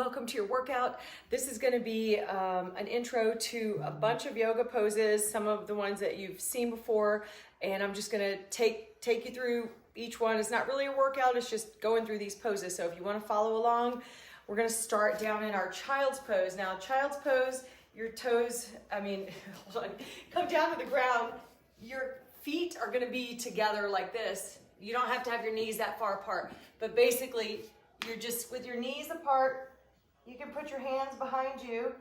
Welcome to your workout. This is going to be an intro to a bunch of yoga poses, some of the ones that you've seen before, and I'm just going to take you through each one. It's not really a workout, it's just going through these poses. So if you want to follow along, we're going to start down in our child's pose. Now, child's pose, your toes, hold on, come down to the ground. Your feet are going to be together like this. You don't have to have your knees that far apart, but basically you're just with your knees apart. You can put your hands behind you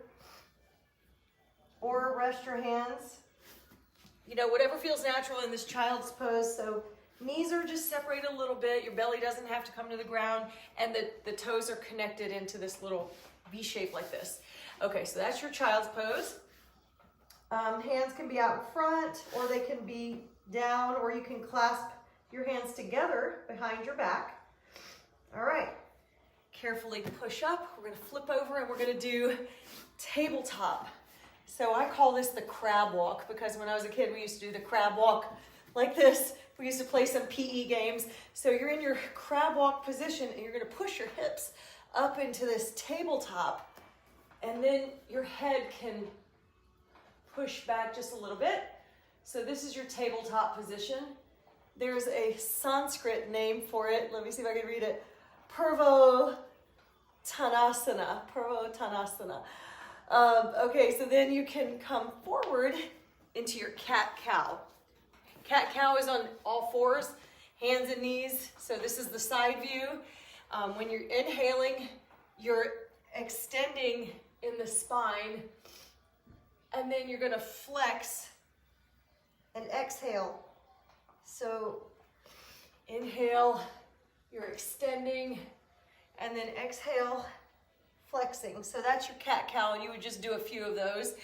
or rest your hands, whatever feels natural in this child's pose. So knees are just separated a little bit. Your belly doesn't have to come to the ground, and the toes are connected into this little V shape like this. Okay, so that's your child's pose. Hands can be out in front, or they can be down, or you can clasp your hands together behind your back. All right. Carefully push up. We're going to flip over and we're going to do tabletop. So I call this the crab walk because when I was a kid, we used to do the crab walk like this. We used to play some PE games. So you're in your crab walk position and you're going to push your hips up into this tabletop, and then your head can push back just a little bit. So this is your tabletop position. There's a Sanskrit name for it. Let me see if I can read it. Purvottanasana. Okay, so then you can come forward into your cat-cow. Cat-cow is on all fours, hands and knees. So this is the side view. When you're inhaling, you're extending in the spine, and then you're going to flex and exhale. So inhale, you're extending, and then exhale, flexing. So that's your cat-cow, and you would just do a few of those.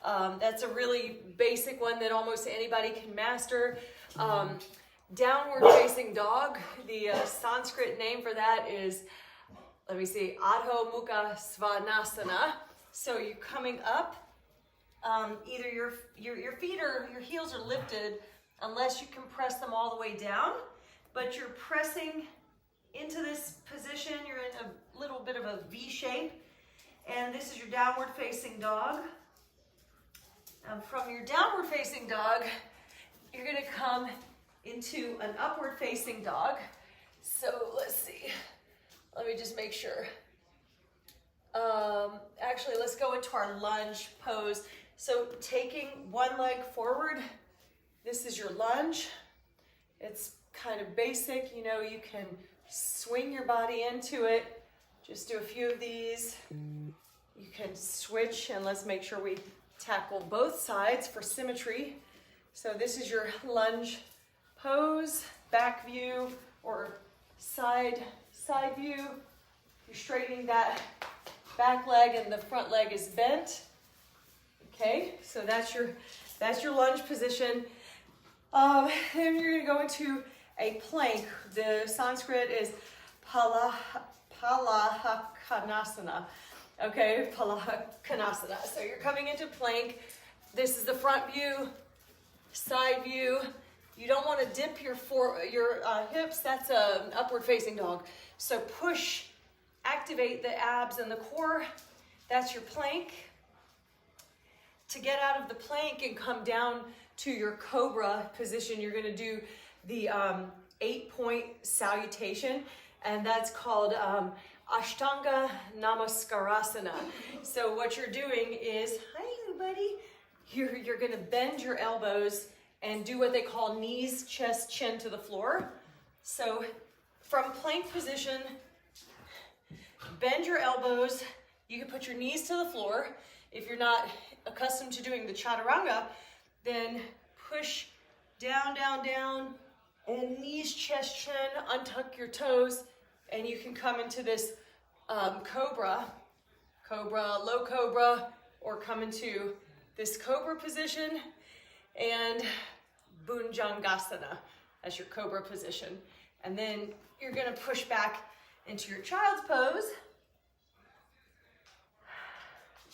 That's a really basic one that almost anybody can master. Downward facing dog, the Sanskrit name for that is, Adho Mukha Svanasana. So you're coming up, either your feet or your heels are lifted, unless you can press them all the way down, but you're pressing into this position. You're in a little bit of a V shape, and this is your downward facing dog. From your downward facing dog, you're going to come into an upward facing dog. So let's see, let me just make sure. Actually, let's go into our lunge pose. So taking one leg forward, this is your lunge. It's kind of basic, you can swing your body into it. Just do a few of these. You can switch, and let's make sure we tackle both sides for symmetry. So this is your lunge pose, back view or side view. You're straightening that back leg and the front leg is bent. Okay, so that's your lunge position. Then you're going to go into a plank. The Sanskrit is Palahkanasana. Okay, Palahkanasana. So you're coming into plank. This is the front view, side view. You don't want to dip your hips. That's an upward facing dog. So push, activate the abs and the core. That's your plank. To get out of the plank and come down to your cobra position, you're going to do the 8-point salutation, and that's called Ashtanga Namaskarasana. So what you're doing is, hi everybody, you're going to bend your elbows and do what they call knees, chest, chin to the floor. So from plank position, bend your elbows. You can put your knees to the floor. If you're not accustomed to doing the Chaturanga, then push down, down, down, and knees, chest, chin, untuck your toes, and you can come into this cobra, low cobra, or come into this cobra position, and Bhujangasana as your cobra position. And then you're going to push back into your child's pose.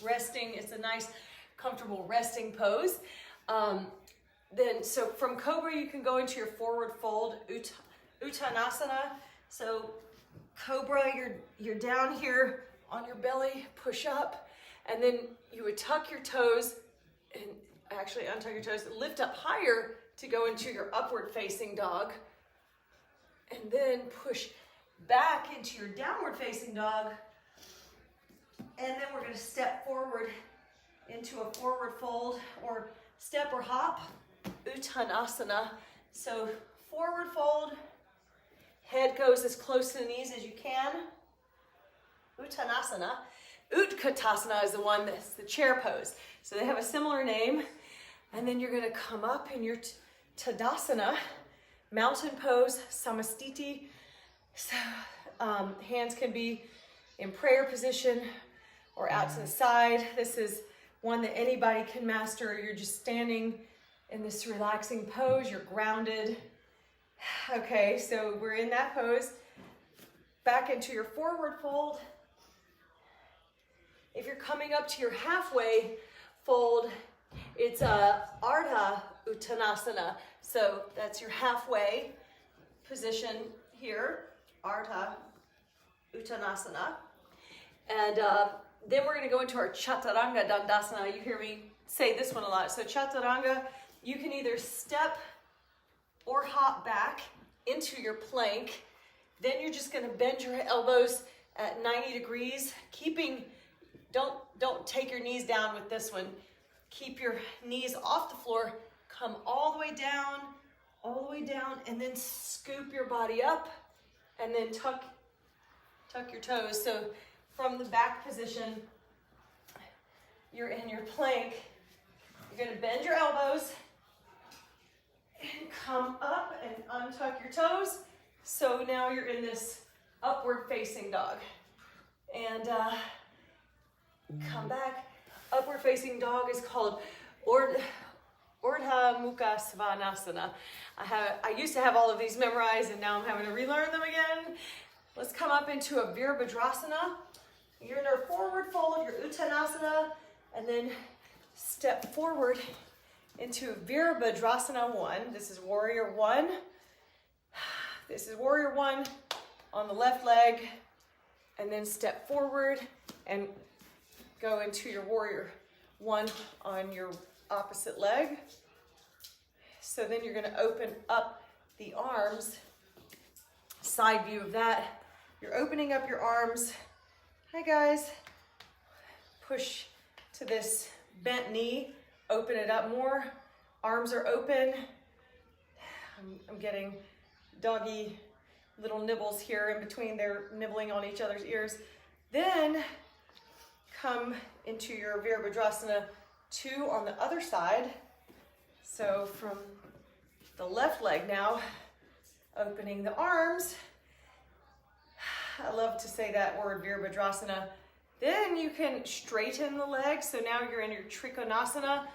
Resting, it's a nice, comfortable resting pose. So from cobra, you can go into your forward fold, Uttanasana. So cobra, you're down here on your belly, push up, and then you would tuck your toes, and actually untuck your toes, lift up higher to go into your upward facing dog, and then push back into your downward facing dog, and then we're going to step forward into a forward fold, or step or hop, Uttanasana. So forward fold, head goes as close to the knees as you can. Uttanasana. Utkatasana is the one that's the chair pose. So they have a similar name. And then you're going to come up in your Tadasana, mountain pose, Samastiti. So, hands can be in prayer position or out to the side. This is one that anybody can master. You're just standing in this relaxing pose. You're grounded. Okay, so we're in that pose. Back into your forward fold. If you're coming up to your halfway fold, it's a Ardha Uttanasana. So that's your halfway position here, Ardha Uttanasana. And then we're going to go into our Chaturanga Dandasana. You hear me say this one a lot. So Chaturanga, you can either step or hop back into your plank. Then you're just going to bend your elbows at 90 degrees, don't take your knees down with this one. Keep your knees off the floor, come all the way down, and then scoop your body up, and then tuck your toes. So from the back position, you're in your plank. You're going to bend your elbows and come up and untuck your toes. So now you're in this upward facing dog. And come back. Upward facing dog is called Urdhva Mukha Svanasana. I used to have all of these memorized, and now I'm having to relearn them again. Let's come up into a Virabhadrasana. You're in our forward fold, your Uttanasana, and then step forward into Virabhadrasana 1. This is Warrior 1. This is Warrior 1 on the left leg, and then step forward and go into your Warrior 1 on your opposite leg. So then you're going to open up the arms. Side view of that. You're opening up your arms. Hi guys. Push to this bent knee. Open it up more. Arms are open. I'm getting doggy little nibbles here in between. They're nibbling on each other's ears. Then come into your Virabhadrasana 2 on the other side. So from the left leg now, opening the arms. I love to say that word, Virabhadrasana. Then you can straighten the legs. So now you're in your Trikonasana,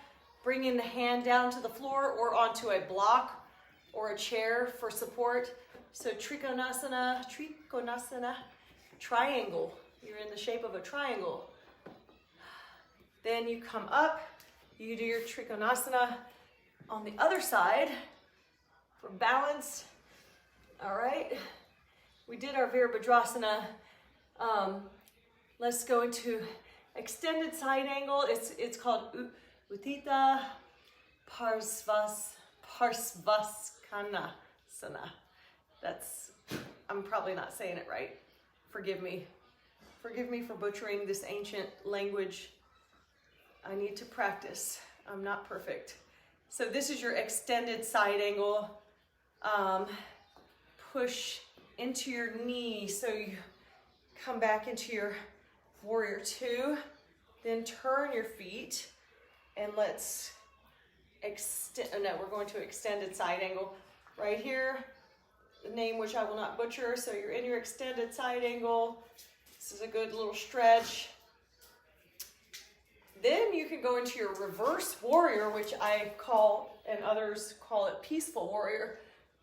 bringing the hand down to the floor or onto a block or a chair for support. So Trikonasana, triangle. You're in the shape of a triangle. Then you come up, you do your Trikonasana on the other side for balance. All right, we did our Virabhadrasana. Let's go into extended side angle. It's called Uttita Parsvaskanasana. I'm probably not saying it right. Forgive me. Forgive me for butchering this ancient language. I need to practice. I'm not perfect. So this is your extended side angle. Push into your knee. So you come back into your Warrior 2. Then turn your feet. And let's extend. No, we're going to extended side angle right here. The name which I will not butcher. So you're in your extended side angle. This is a good little stretch. Then you can go into your reverse warrior, which I call, and others call it peaceful warrior.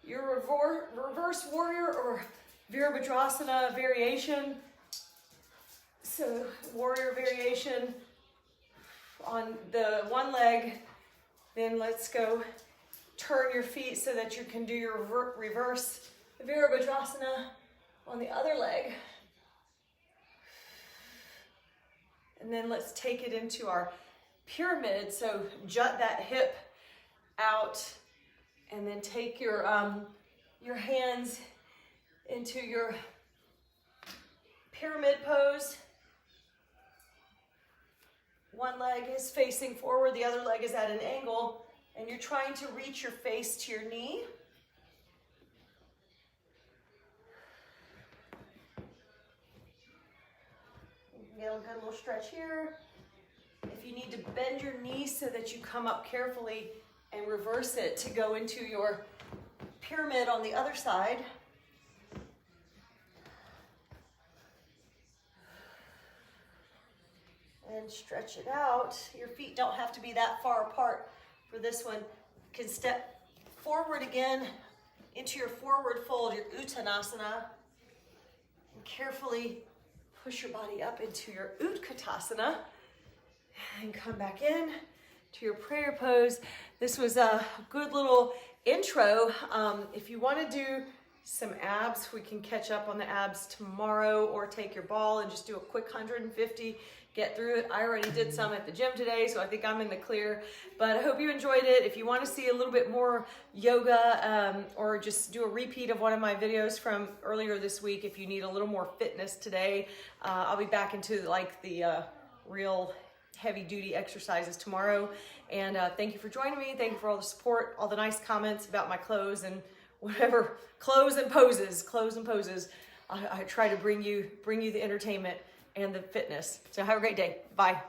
Your reverse warrior or Virabhadrasana variation. So warrior variation on the one leg. Then let's go turn your feet so that you can do your reverse Virabhadrasana on the other leg. And then let's take it into our pyramid. So jut that hip out and then take your hands into your pyramid pose. One leg is facing forward, the other leg is at an angle, and you're trying to reach your face to your knee. Get a good little stretch here. If you need to bend your knee so that you come up carefully and reverse it to go into your pyramid on the other side. And stretch it out. Your feet don't have to be that far apart for this one. You can step forward again into your forward fold, your Uttanasana, and carefully push your body up into your Utkatasana and come back in to your prayer pose. This was a good little intro. If you want to do some abs, we can catch up on the abs tomorrow, or take your ball and just do a quick 150, get through it. I already did some at the gym today, so I think I'm in the clear, but I hope you enjoyed it. If you want to see a little bit more yoga, or just do a repeat of one of my videos from earlier this week, if you need a little more fitness today, I'll be back into like the real heavy duty exercises tomorrow. And thank you for joining me. Thank you for all the support, all the nice comments about my clothes and whatever, clothes and poses. I try to bring you the entertainment and the fitness. So have a great day. Bye.